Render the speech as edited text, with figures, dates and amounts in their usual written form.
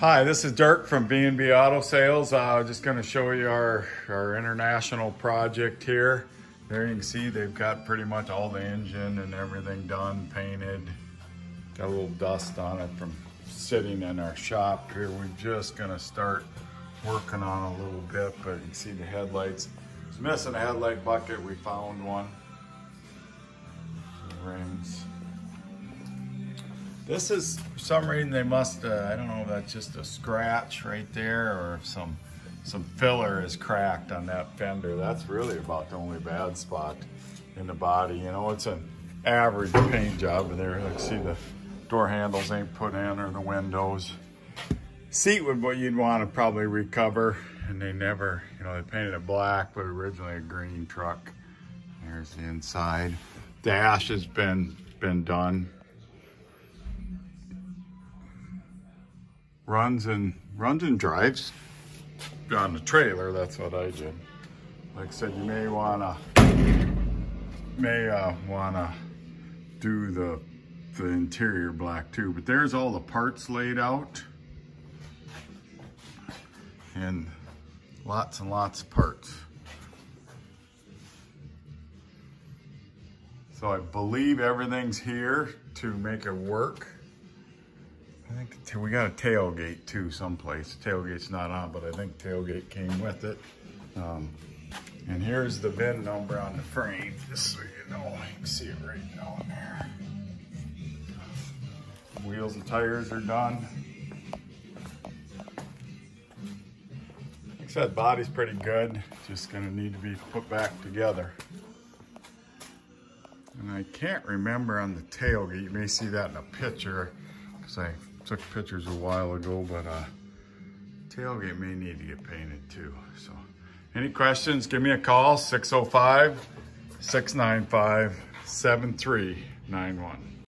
Hi, this is Dirk from B&B Auto Sales. Just going to show you our international project here. There you can see they've got pretty much all the engine and everything done, painted. Got a little dust on it from sitting in our shop here. We're just going to start working on a little bit, but you can see the headlights. It's missing a headlight bucket. We found one. The rims. This is, for some reason they must, I don't know if that's just a scratch right there or if some filler is cracked on that fender. That's really about the only bad spot in the body. You know, it's an average paint job in there. Like, see the door handles ain't put in or the windows. Seat would what you'd want to probably recover, and they never, you know, they painted it black, but originally a green truck. There's the inside. Dash has been done. Runs and drives on the trailer. That's what I did. Like I said, you may wanna do the interior black too. But there's all the parts laid out, and lots and lots of parts. So I believe everything's here to make it work. I think we got a tailgate too someplace. Tailgate's not on, but I think tailgate came with it. And here's the VIN number on the frame, just so you know. You can see it right down there. Wheels and tires are done. Like I said, body's pretty good. Just gonna need to be put back together. And I can't remember on the tailgate. You may see that in a picture, because I took pictures a while ago, but tailgate may need to get painted too. So any questions, give me a call, 605-695-7391.